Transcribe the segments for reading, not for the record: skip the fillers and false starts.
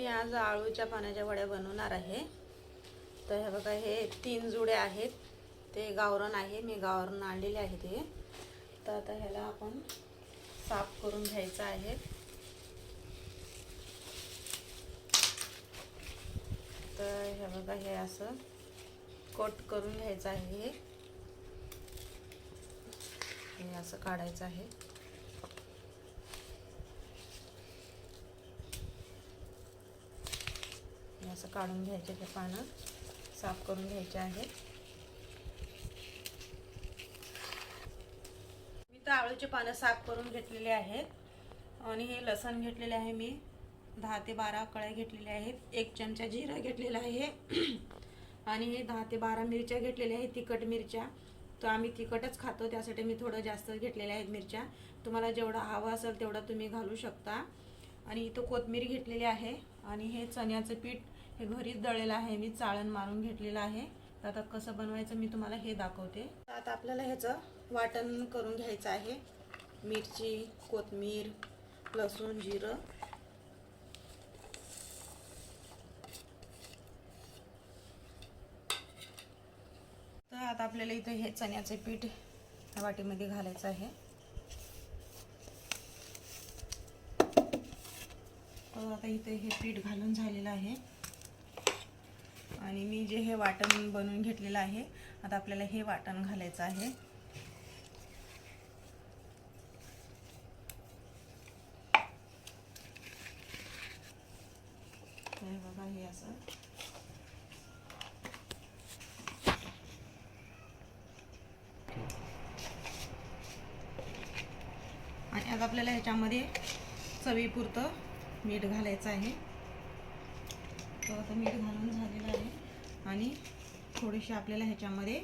आज आळूच्या पानाच्या वड्या बनवणार आहे। तर हे बघा, हे 3 जुडे आहेत, ते गावरान आहे, मी गावरान आणलेले आहेत हे। तर आता ह्याला आपण साफ करून घ्यायचं आहे। तर हे बघा, हे असं कोट करून घ्यायचं आहे, हे असं काढायचं आहे। असं काढून घ्यायचे, ते पानं साफ करून घ्यायचे आहे। मी तर आळूचे पानं साफ करून घेतलेले आहेत आणि हे लसण घेतलेले आहे, मी 10 ते 12 कळ्या घेतलेल्या आहेत, 1 चमचा जिरा घेतलेला आहे आणि हे 10 ते 12 मिरच्या घेतलेल्या आहेत, तिखट मिरच्या। तर आम्ही तिखटच खातो, त्यासाठी मी थोडं जास्त घेतलेल्या आहेत मिरच्या। तुम्हाला जेवढा हवा असेल तेवढा तुम्ही घालू शकता। आणि इथं कोथिंबीर घेतलेली आहे आणि हे चण्याचं पीठ हे घरीच दळलेलं आहे, मी चाळण मारून घेतलेलं आहे। तर आता कसं बनवायचं मी तुम्हाला हे दाखवते। आता आपल्याला ह्याचं वाटण करून घ्यायचं आहे, मिरची, कोथिंबीर, लसूण, जिरं। तर आता आपल्याला इथं हे चण्याचे पीठ ह्या वाटीमध्ये घालायचं आहे। तर आता इथे हे पीठ घालून झालेलं आहे आणि मी जे हे वाटण बनवून घेतलेलं आहे, आता आपल्याला हे वाटण घालायचं आहे। हे बघा, हे असं आणि आता आपल्याला ह्याच्यामध्ये चवीपुरतं मीठ घालायचं आहे। तर आता मीठ घालून झालेलं आहे आणि थोडीशी आपल्याला ह्याच्यामध्ये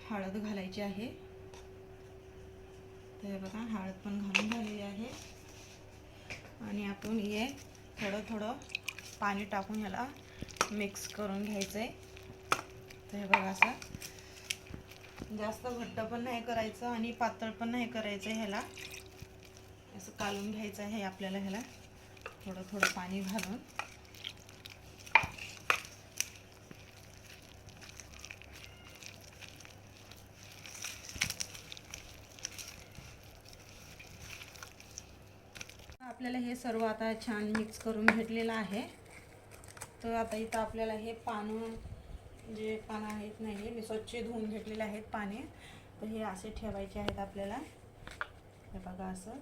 हळद घालायची आहे। तर हे बघा, हळद पण घालून झालेली आहे आणि आपण हे थोडं थोडं पाणी टाकून ह्याला मिक्स करून घ्यायचं आहे। तर हे बघा, असं जास्त घट्ट पण नाही करायचं आणि पातळ पण नाही करायचं, ह्याला असं कालून घ्यायचं आहे आपल्याला। ह्याला थोडं थोडं पाणी घालून आपल्याला हे सर्व आता छान मिक्स करून घेतलेलं आहे। तर आता इथं आपल्याला हे पानं, जे पानं आहेत ना, हे मी स्वच्छ धुवून घेतलेले आहेत पाने। तर हे असे ठेवायचे आहेत आपल्याला। हे बघा, असं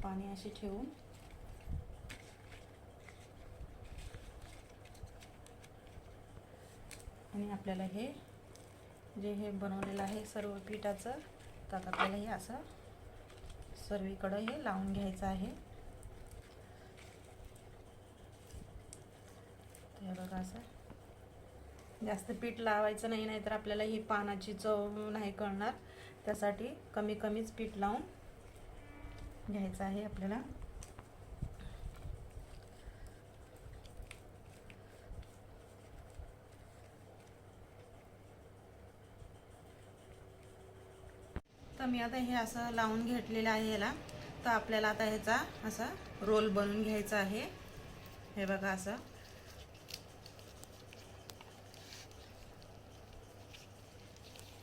पाणी असे ठेवून आणि आपल्याला हे जे हे बनवलेलं आहे सर्व पिठाचं, तर आपल्याला हे असं सर्वीकडे हे लावून घ्यायचं आहे। हे बघा, असं जास्त पीठ लावायचं नाही, नाहीतर आपल्याला ही पानाची चव नाही कळणार, त्यासाठी कमी कमीच पीठ लावून घ्यायचं आहे आपल्याला। तर मी आता हे असं लावून घेतलेलं आहे ह्याला। तर आपल्याला आता ह्याचा असा रोल बनवून घ्यायचा आहे। हे बघा, असं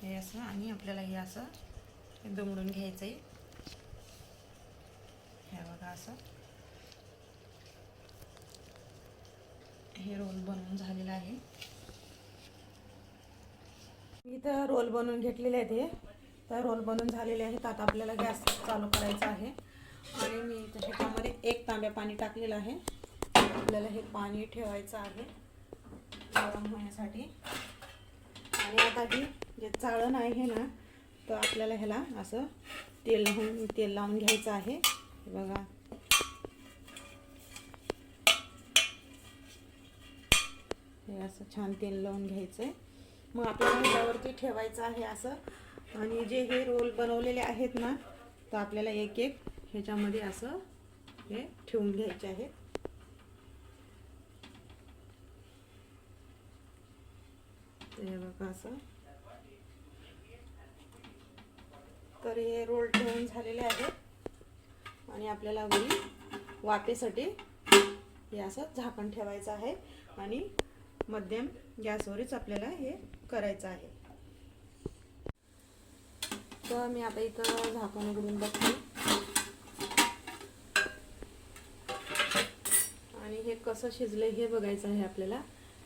हे असं आणि आपल्याला हे असं दुमडून घ्यायचं आहे। हे बघा, असं हे रोल बनवून झालेलं आहे। इथं रोल बनवून घेतलेले आहेत हे। तर रोल बनवून झालेले आहेत। आता आपल्याला गॅस चालू करायचा आहे आणि मी ह्याच्यामध्ये 1 तांब्या पाणी टाकलेलं आहे। आपल्याला हे पाणी ठेवायचं आहे गरम होण्यासाठी। आणि आता ही जे चाळण आहे ना, तर आपल्याला ह्याला असं तेल लावून घ्यायचं आहे। बघा, हे असं छान तेल लावून घ्यायचंय। मग आपल्याला ह्यावरती ठेवायचं आहे असं। आणि जे हे रोल बनवलेले आहेत ना, तर आपल्याला एक एक ह्याच्यामध्ये असं हे ठेवून घ्यायचे आहे। हे बघा, असं तर हे रोल ठेवून झालेले आहेत आणि आपल्याला वरी वाफेसाठी हे असं झाकण ठेवायचं आहे आणि मध्यम गॅसवरच आपल्याला हे करायचं आहे. तर मी आता इथं झाकण उघडून बघते आणि हे कसं शिजलंय हे बघायचं आहे आपल्याला.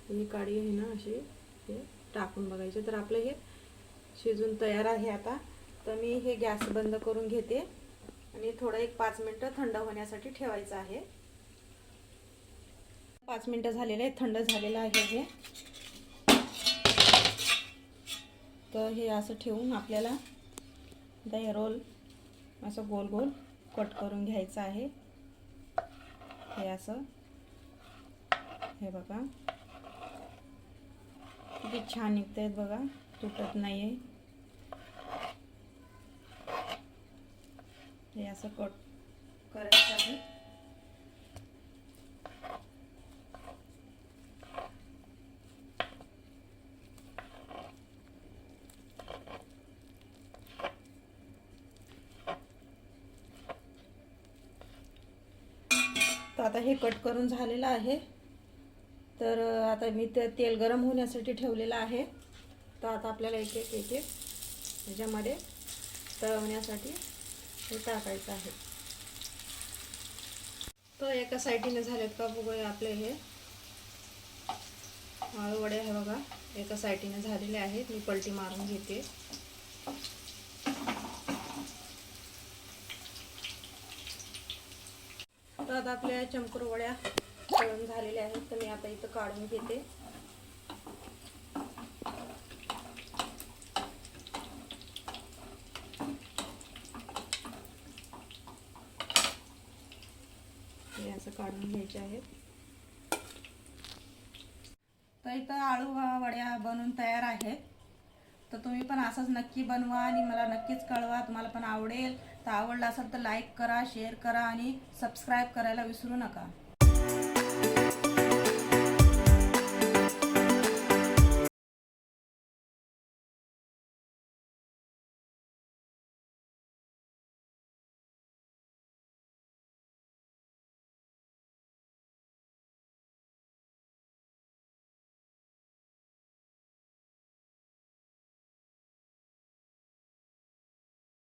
ही काडी आहे ना अशी हे टाकून बघायचे. तर आपलं हे शिजून तयार आहे आता. तर मी हे गॅस बंद करून घेते आणि थोडं एक 5 मिनिटं थंड होण्यासाठी ठेवायचं आहे. 5 मिनिटं झालेले आहे, थंड झालेलं आहे हे. तर हे असं ठेवून आपल्याला दही रोल असं गोल गोल कट करून घ्यायचं आहे. हे असं हे बघा किती छान निघत आहेत बघा, तुटत नाही आहे. हे असं कट करायचं आहे. तर आता हे कट करून झालेलं आहे. तर आता मी ते तेल गरम होण्यासाठी ठेवलेलं आहे. तर आता आपल्याला एक एक ह्याच्यामध्ये तळवण्यासाठी हे टाकायचं आहे. तर एका साईडीने झालेत का बघूया आपले हे आळू वडे आहे बघा, एका साईडीने झालेले आहेत. मी पलटी मारून घेते. तर आता आपल्या चमकूर वड्या तळून झालेल्या आहेत. तर मी आता इथं काढून घेते. हे असं काढून घ्यायचे आहेत. तर इथं आळू वड्या बनवून तयार आहेत. तर तुम्ही पण असंच नक्की बनवा आणि मला नक्कीच कळवा. तुम्हाला पण आवडेल. तर आवडलं असेल तर लाईक करा, शेअर करा आणि सबस्क्राईब करायला विसरू नका.